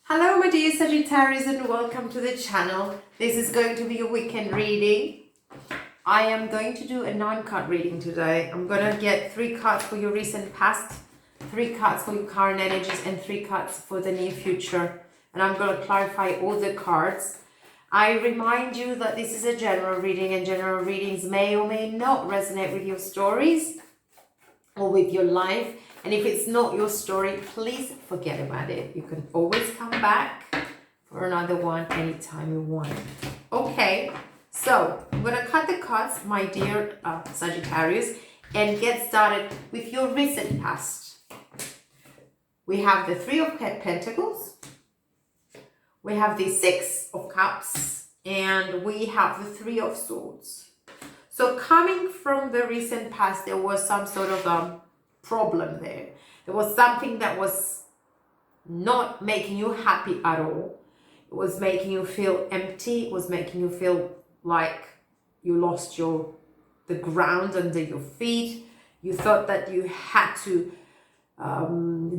Hello my dear Sagittarius and welcome to the channel. This is going to be a weekend reading. I am going to do a 9-card reading today. I'm going to get 3 cards for your recent past, 3 cards for your current energies and 3 cards for the near future. And I'm going to clarify all the cards. I remind you that this is a general reading and general readings may or may not resonate with your stories or with your life. And if it's not your story, please forget about it. You can always come back for another one anytime you want. Okay, so I'm going to cut the cards, my dear Sagittarius, and get started with your recent past. We have the 3 of Pentacles, we have the 6 of Cups, and we have the 3 of Swords. So coming from the recent past, there was some sort of problem there. There was something that was not making you happy at all. It was making you feel empty. It was making you feel like you lost the ground under your feet. You thought that you had to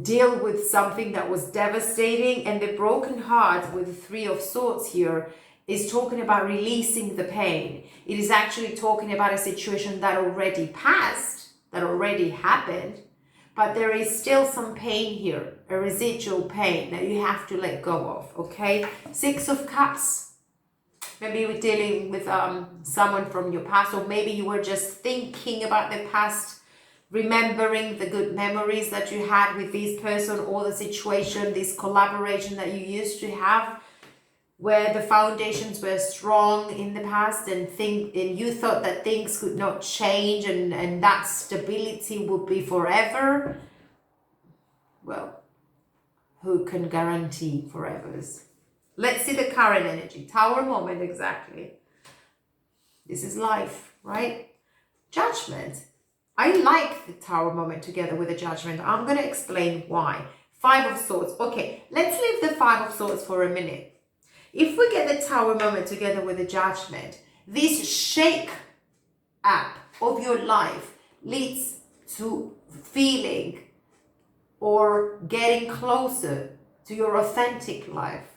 deal with something that was devastating. And the broken heart with the 3 of Swords here is talking about releasing the pain. It is actually talking about a situation that already passed, that already happened, but there is still some pain here, a residual pain that you have to let go of, okay? 6 of Cups. Maybe you're dealing with someone from your past, or maybe you were just thinking about the past, remembering the good memories that you had with this person or the situation, this collaboration that you used to have, where the foundations were strong in the past and you thought that things could not change and that stability would be forever. Well, who can guarantee forevers? Let's see the current energy. Tower moment, exactly. This is life, right? Judgment. I like the Tower moment together with the Judgment. I'm going to explain why. 5 of Swords. Okay, let's leave the 5 of Swords for a minute. If we get the Tower moment together with the Judgment, this shake up of your life leads to feeling or getting closer to your authentic life.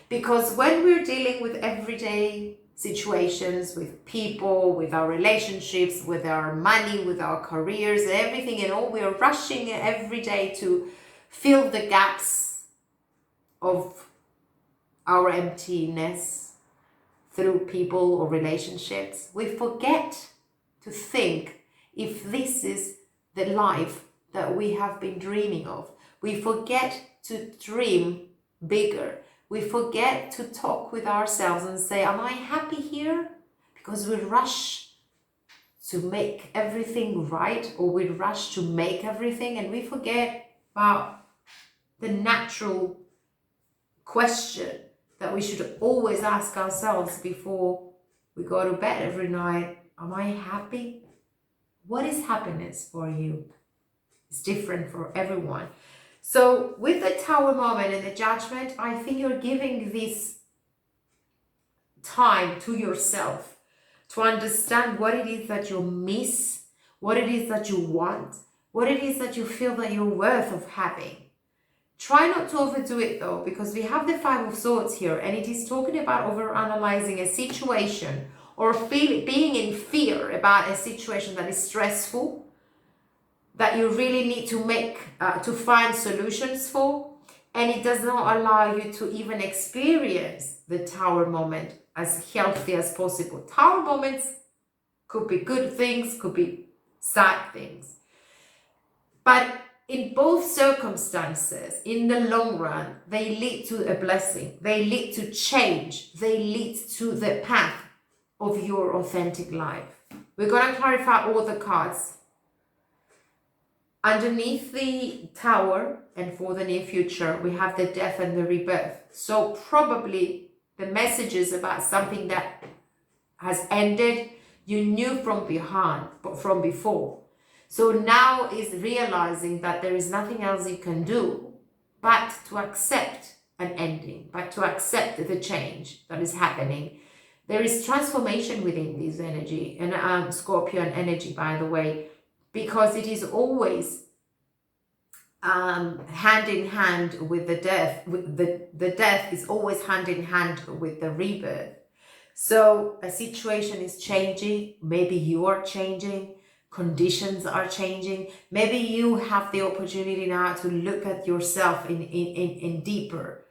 Because when we're dealing with everyday situations, with people, with our relationships, with our money, with our careers, everything and all, we're rushing every day to fill the gaps of our emptiness through people or relationships. We forget to think if this is the life that we have been dreaming of. We forget to dream bigger. We forget to talk with ourselves and say, am I happy here? Because we rush to make everything right, or we rush to make everything, and we forget about the natural question that we should always ask ourselves before we go to bed every night. Am I happy? What is happiness for you? It's different for everyone. So with the Tower moment and the Judgment, I think you're giving this time to yourself to understand what it is that you miss, what it is that you want, what it is that you feel that you're worth of having. Try not to overdo it though, because we have the 5 of Swords here, and it is talking about overanalyzing a situation or being in fear about a situation that is stressful, that you really need to find solutions for, and it does not allow you to even experience the Tower moment as healthy as possible. Tower moments could be good things, could be sad things, but in both circumstances, in the long run, they lead to a blessing. They lead to change. They lead to the path of your authentic life. We're going to clarify all the cards. Underneath the Tower and for the near future, we have the Death and the Rebirth. So probably the messages about something that has ended, you knew from before. So now is realizing that there is nothing else you can do but to accept an ending, but to accept the change that is happening. There is transformation within this energy, and Scorpion energy, by the way, because it is always hand in hand with the death. With the death is always hand in hand with the rebirth. So a situation is changing. Maybe you are changing. Conditions are changing. Maybe you have the opportunity now to look at yourself in deeper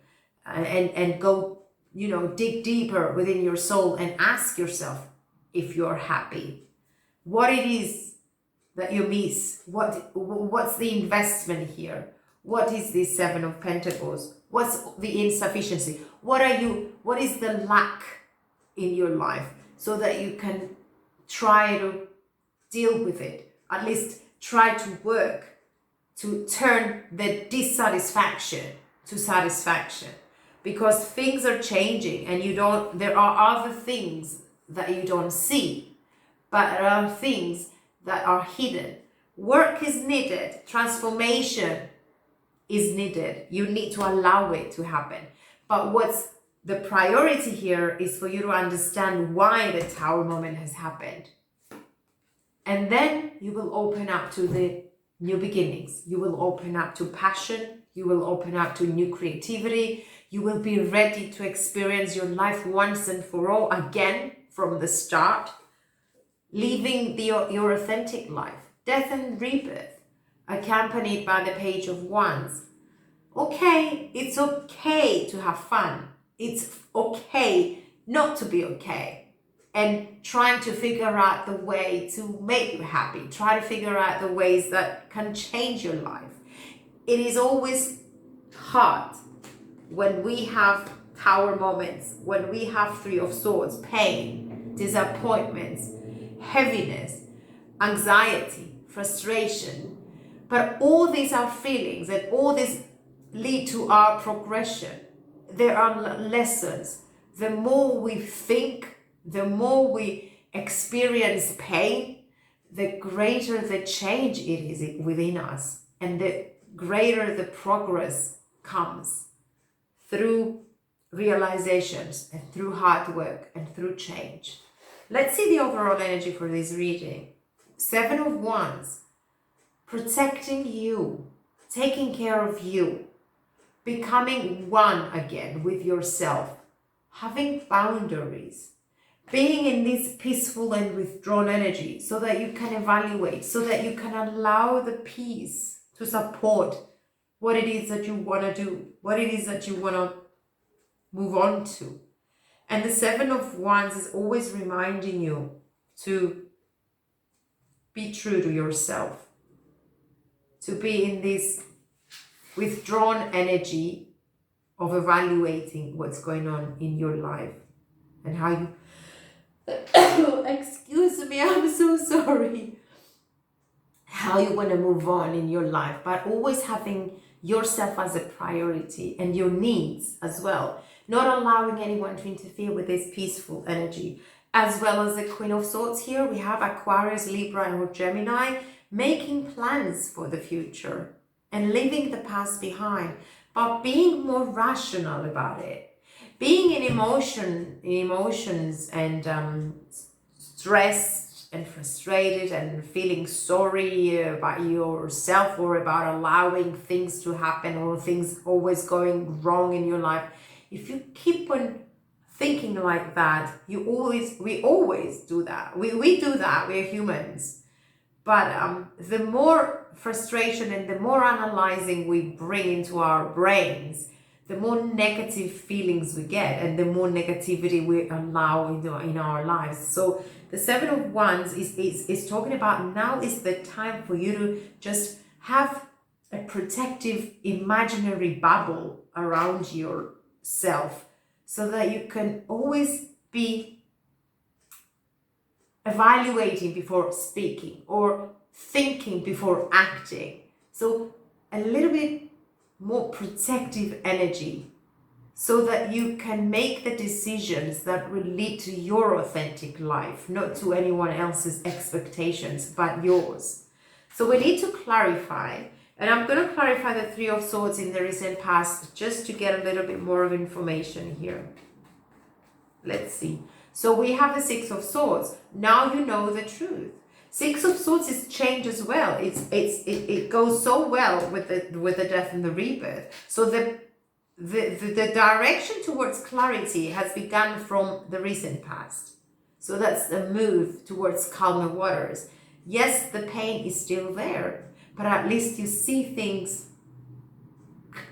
and go, you know, dig deeper within your soul and ask yourself if you're happy, what it is that you miss, what's the investment here, what is the Seven of Pentacles, what's the insufficiency, what is the lack in your life, so that you can try to deal with it, at least try to work to turn the dissatisfaction to satisfaction, because things are changing and there are other things that you don't see, but there are things that are hidden. Work is needed, transformation is needed. You need to allow it to happen. But what's the priority here is for you to understand why the Tower moment has happened. And then you will open up to the new beginnings. You will open up to passion. You will open up to new creativity. You will be ready to experience your life once and for all again from the start, living your authentic life. Death and rebirth, accompanied by the Page of Wands. Okay, it's okay to have fun. It's okay not to be okay. And trying to figure out the way to make you happy. Try to figure out the ways that can change your life. It is always hard when we have Tower moments, when we have Three of Swords, pain, disappointments, heaviness, anxiety, frustration. But all these are feelings, and all these lead to our progression. There are lessons. The more we think, the more we experience pain, the greater the change it is within us, and the greater the progress comes through realizations and through hard work and through change. Let's see the overall energy for this reading. Seven of Wands, protecting you, taking care of you, becoming one again with yourself, having boundaries, being in this peaceful and withdrawn energy so that you can evaluate, so that you can allow the peace to support what it is that you want to do, what it is that you want to move on to. And the Seven of Wands is always reminding you to be true to yourself, to be in this withdrawn energy of evaluating what's going on in your life and how you excuse me, I'm so sorry, how you want to move on in your life, but always having yourself as a priority and your needs as well, not allowing anyone to interfere with this peaceful energy. As well as the Queen of Swords here, we have Aquarius, Libra, or Gemini, making plans for the future and leaving the past behind, but being more rational about it. Being in emotions and stressed and frustrated and feeling sorry about yourself or about allowing things to happen or things always going wrong in your life. If you keep on thinking like that, we always do that. We do that, we're humans. But the more frustration and the more analyzing we bring into our brains, the more negative feelings we get and the more negativity we allow in our lives. So the Seven of Wands is talking about now is the time for you to just have a protective imaginary bubble around yourself so that you can always be evaluating before speaking or thinking before acting. So a little bit more protective energy so that you can make the decisions that will lead to your authentic life, not to anyone else's expectations, but yours. So we need to clarify, and I'm going to clarify the Three of Swords in the recent past just to get a little bit more of information here. Let's see. So we have the Six of Swords. Now you know the truth. Six of Swords is change as well. It goes so well with the death and the rebirth. So the direction towards clarity has begun from the recent past. So that's the move towards calmer waters. Yes, the pain is still there, but at least you see things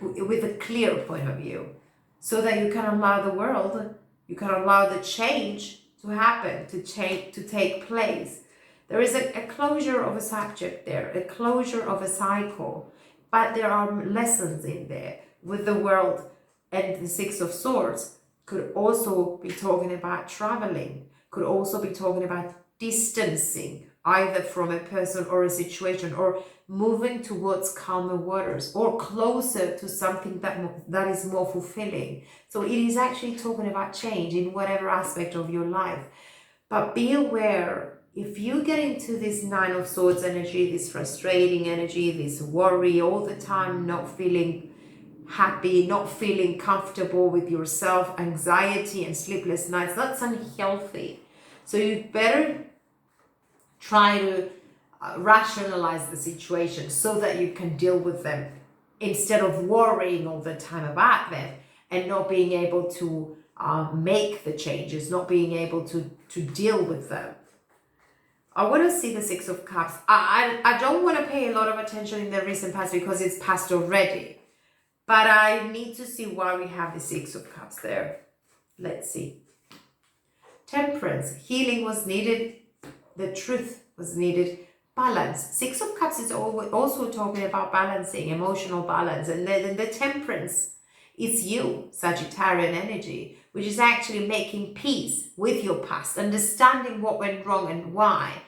with a clear point of view, so that you can allow the world, you can allow the change to happen, to take place. There is a closure of a subject there, a closure of a cycle, but there are lessons in there with the world. And the Six of Swords could also be talking about traveling, could also be talking about distancing, either from a person or a situation, or moving towards calmer waters, or closer to something that is more fulfilling. So it is actually talking about change in whatever aspect of your life. But be aware, if you get into this Nine of Swords energy, this frustrating energy, this worry all the time, not feeling happy, not feeling comfortable with yourself, anxiety and sleepless nights, that's unhealthy. So you better try to rationalize the situation so that you can deal with them, instead of worrying all the time about them and not being able to make the changes, not being able to deal with them. I want to see the Six of Cups. I don't want to pay a lot of attention in the recent past because it's past already. But I need to see why we have the Six of Cups there. Let's see. Temperance. Healing was needed. The truth was needed. Balance. Six of Cups is also talking about balancing, emotional balance. And then the Temperance is you, Sagittarian energy, which is actually making peace with your past, understanding what went wrong and why,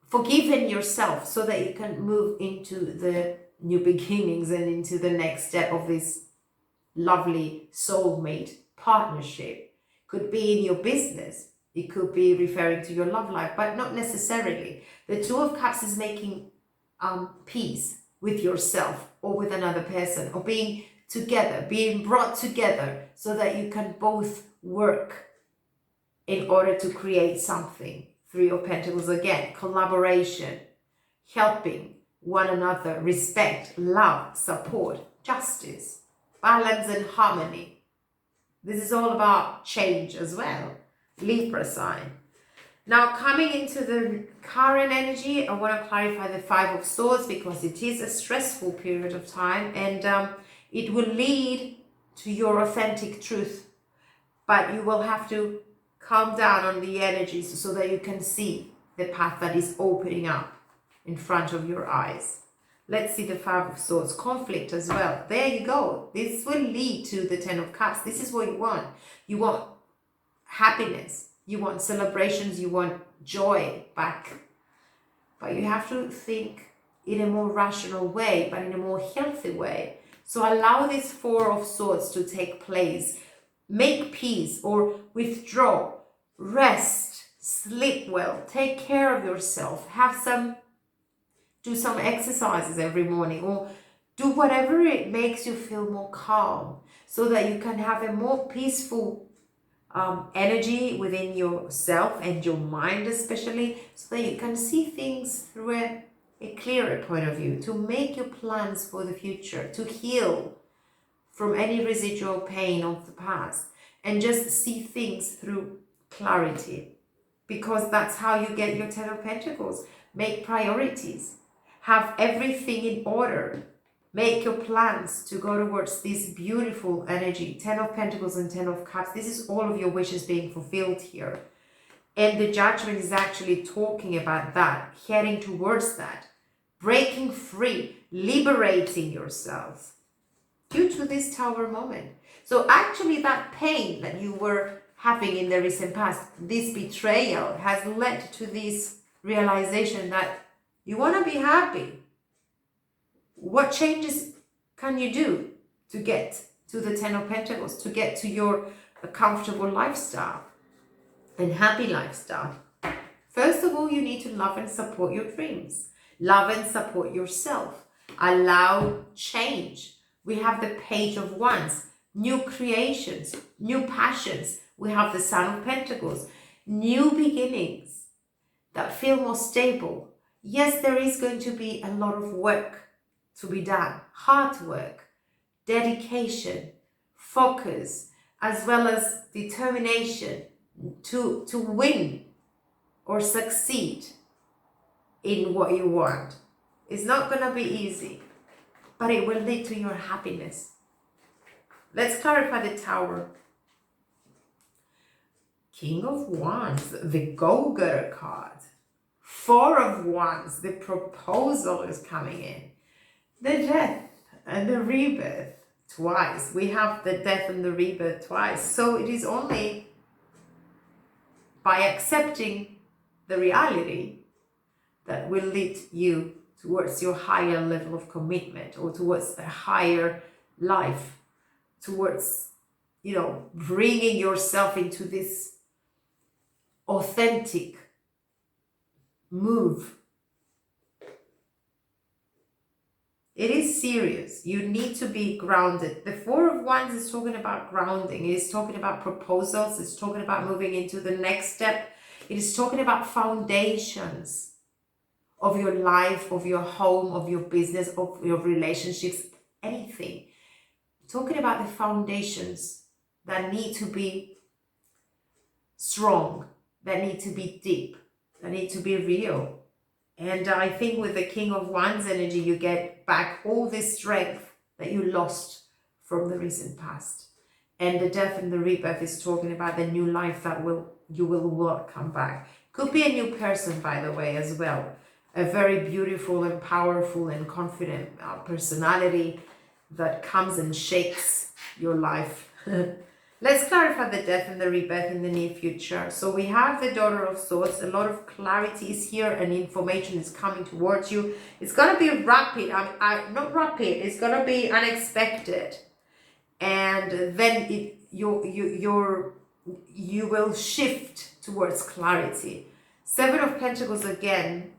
forgiving yourself so that you can move into the new beginnings and into the next step of this lovely soulmate partnership. Could be in your business. It could be referring to your love life, but not necessarily. The Two of Cups is making peace with yourself or with another person, or being together, being brought together so that you can both work in order to create something. Three of Pentacles again, collaboration, helping one another, respect, love, support, justice, balance and harmony. This is all about change as well. Libra sign. Now coming into the current energy, I want to clarify the Five of Swords because it is a stressful period of time, and it will lead to your authentic truth, but you will have to calm down on the energies so that you can see the path that is opening up in front of your eyes. Let's see the Five of Swords. Conflict as well. There you go. This will lead to the Ten of Cups. This is what you want. You want happiness. You want celebrations. You want joy back. But you have to think in a more rational way, but in a more healthy way. So allow this Four of Swords to take place. Make peace or withdraw. Rest. Sleep well. Take care of yourself. Do some exercises every morning, or do whatever it makes you feel more calm, so that you can have a more peaceful energy within yourself and your mind especially, so that you can see things through a clearer point of view, to make your plans for the future, to heal from any residual pain of the past, and just see things through clarity, because that's how you get your Ten of Pentacles. Make priorities. Have everything in order. Make your plans to go towards this beautiful energy. Ten of Pentacles and Ten of Cups. This is all of your wishes being fulfilled here. And the Judgment is actually talking about that, heading towards that. Breaking free, liberating yourself due to this Tower moment. So actually that pain that you were having in the recent past, this betrayal, has led to this realization that you want to be happy. What changes can you do to get to the Ten of Pentacles, to get to your comfortable lifestyle and happy lifestyle? First of all, you need to love and support your dreams. Love and support yourself. Allow change. We have the Page of Wands, new creations, new passions. We have the Sun of Pentacles, new beginnings. that feel more stable. Yes, there is going to be a lot of work to be done, hard work, dedication, focus, as well as determination to win or succeed in what you want. It's not going to be easy, but it will lead to your happiness. Let's clarify the Tower. King of Wands, the go-getter card. Four of Wands, the proposal is coming in. The death and the rebirth twice. We have the death and the rebirth twice. So it is only by accepting the reality that will lead you towards your higher level of commitment, or towards a higher life, towards, bringing yourself into this authentic move. It is serious. You need to be grounded. The Four of Wands is talking about grounding. It is talking about proposals. It's talking about moving into the next step. It is talking about foundations of your life, of your home, of your business, of your relationships, anything. Talking about the foundations that need to be strong, that need to be deep, that need to be real. And I think with the King of Wands energy, you get back all this strength that you lost from the recent past. And the death and the rebirth is talking about the new life that you will welcome back. Could be a new person, by the way, as well. A very beautiful and powerful and confident personality that comes and shakes your life. Let's clarify the death and the rebirth in the near future. So we have the Daughter of Swords. A lot of clarity is here and information is coming towards you. It's going to be rapid. Not rapid. It's going to be unexpected. And then you will shift towards clarity. Seven of Pentacles again,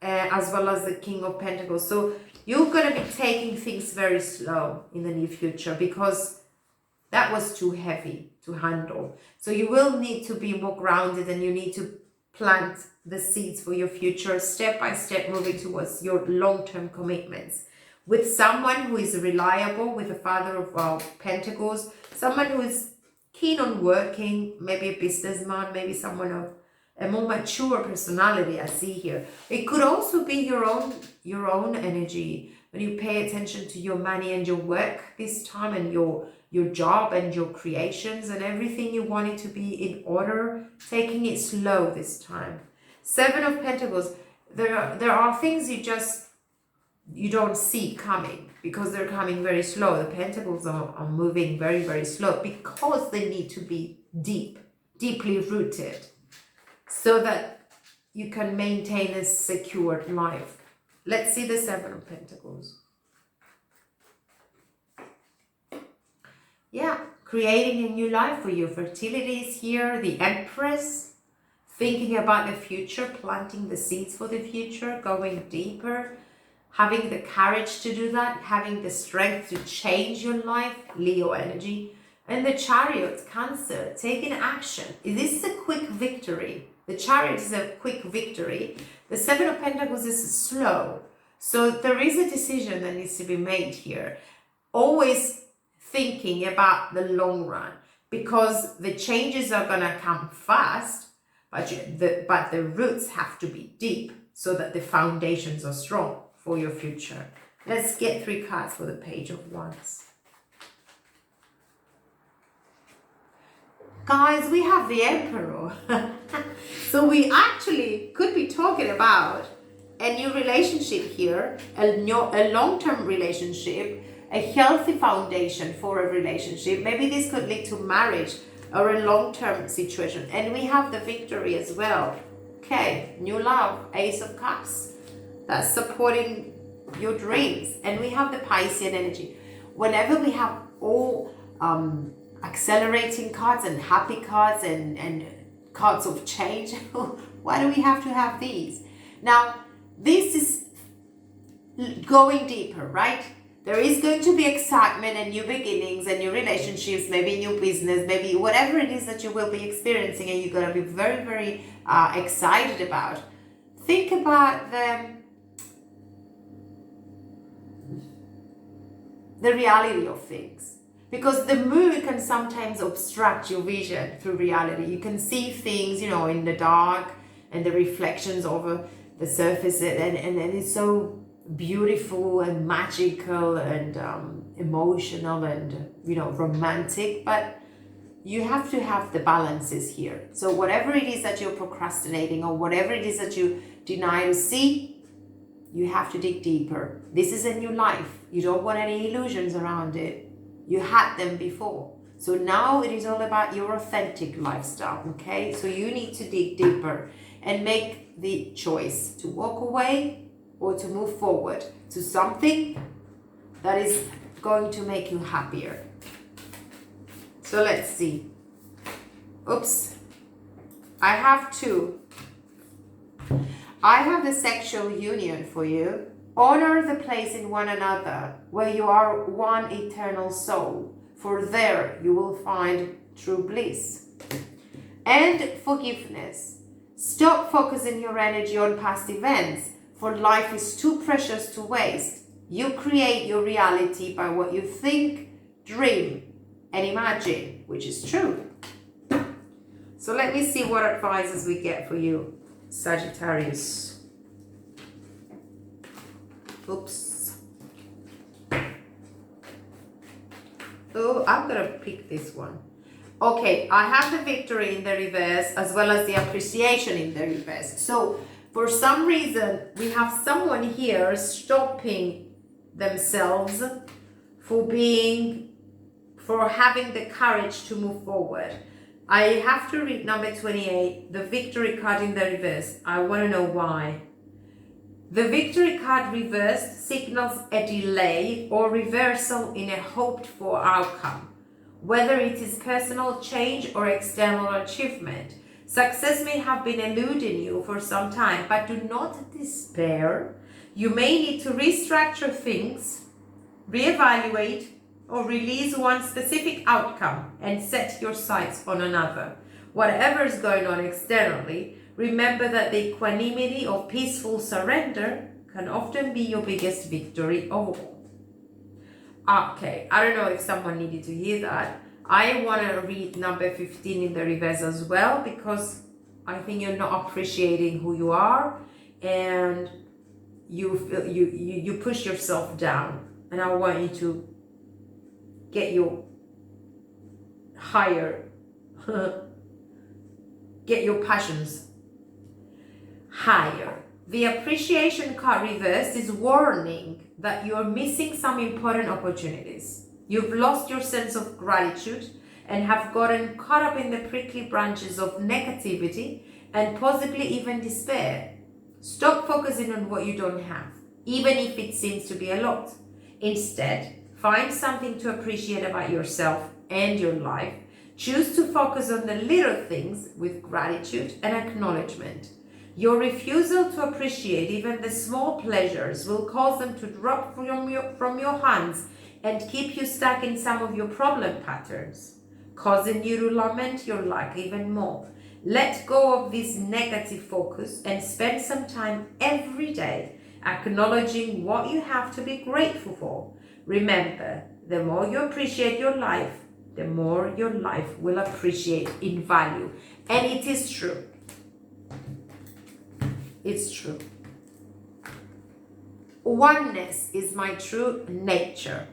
as well as the King of Pentacles. So you're going to be taking things very slow in the near future, because that was too heavy to handle. So you will need to be more grounded, and you need to plant the seeds for your future, step by step, moving towards your long-term commitments. With someone who is reliable, with the Father of Pentacles, someone who is keen on working, maybe a businessman, maybe someone of a more mature personality, I see here. It could also be your own energy, when you pay attention to your money and your work this time, and your job and your creations and everything. You want it to be in order, taking it slow this time. Seven of Pentacles, there are things you don't see coming, because they're coming very slow. The Pentacles are moving very, very slow, because they need to be deeply rooted, so that you can maintain a secure life. Let's see the Seven of Pentacles. Yeah, creating a new life for you. Fertility is here. The Empress, thinking about the future, planting the seeds for the future, going deeper, having the courage to do that, having the strength to change your life, Leo energy. And the Chariot, Cancer, taking action. This is a quick victory. The Chariot is a quick victory. The Seven of Pentacles is slow. So there is a decision that needs to be made here. Always thinking about the long run, because the changes are going to come fast, but the roots have to be deep, so that the foundations are strong for your future. Let's get 3 cards for the Page of Wands. Guys, we have the Emperor. So we actually could be talking about a new relationship here, a long-term relationship, a healthy foundation for a relationship. Maybe this could lead to marriage or a long-term situation. And we have the Victory as well. Okay, new love, Ace of Cups. That's supporting your dreams. And we have the Piscean energy. Whenever we have all accelerating cards and happy cards and cards of change, why do we have to have these? Now, this is going deeper, right? There is going to be excitement and new beginnings and new relationships, maybe new business, maybe whatever it is that you will be experiencing, and you're going to be very, very excited about. think about the reality of things, because the moon can sometimes obstruct your vision through reality. You can see things, you know, in the dark, and the reflections over the surface, and it's so beautiful and magical and emotional and, you know, romantic, but you have to have the balances here. So whatever it is that you're procrastinating, or whatever it is that you deny to see, you have to dig deeper. This is a new life. You don't want any illusions around it. You had them before. So now it is all about your authentic lifestyle, okay? So you need to dig deeper and make the choice to walk away or to move forward to something that is going to make you happier. So let's see. Oops. I have two. I have the sexual union for you. Honor the place in one another where you are one eternal soul, for there you will find true bliss. And forgiveness. Stop focusing your energy on past events, for life is too precious to waste. You create your reality by what you think, dream, and imagine, which is true. So let me see what advices we get for you, Sagittarius. Oops. Oh, I'm gonna pick this one. Okay, I have the victory in the reverse as well as the appreciation in the reverse. So for some reason, we have someone here stopping themselves for having the courage to move forward. I have to read number 28, the victory card in the reverse. I want to know why. The victory card reversed signals a delay or reversal in a hoped for outcome, whether it is personal change or external achievement. Success may have been eluding you for some time, but do not despair. You may need to restructure things, reevaluate, or release one specific outcome and set your sights on another. Whatever is going on externally, remember that the equanimity of peaceful surrender can often be your biggest victory of all. Okay, I don't know if someone needed to hear that. I want to read number 15 in the reverse as well, because I think you're not appreciating who you are, and you feel you push yourself down, and I want you to get your higher get your passions higher. The appreciation card reversed is warning that you're missing some important opportunities. You've lost your sense of gratitude and have gotten caught up in the prickly branches of negativity and possibly even despair. Stop focusing on what you don't have, even if it seems to be a lot. Instead, find something to appreciate about yourself and your life. Choose to focus on the little things with gratitude and acknowledgement. Your refusal to appreciate even the small pleasures will cause them to drop from your hands and keep you stuck in some of your problem patterns, causing you to lament your life even more. Let go of this negative focus and spend some time every day acknowledging what you have to be grateful for. Remember, the more you appreciate your life, the more your life will appreciate in value. And it is true. It's true. Oneness is my true nature.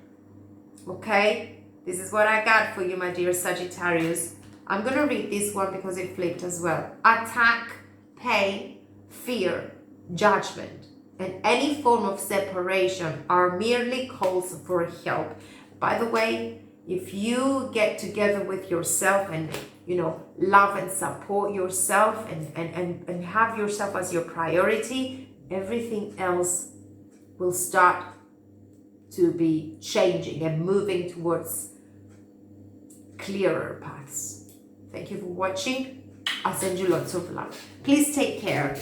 Okay? This is what I got for you, my dear Sagittarius. I'm going to read this one because it flipped as well. Attack, pain, fear, judgment, and any form of separation are merely calls for help. By the way, if you get together with yourself and, you know, love and support yourself and have yourself as your priority, everything else will start to be changing and moving towards clearer paths. Thank you for watching. I'll send you lots of love. Please take care.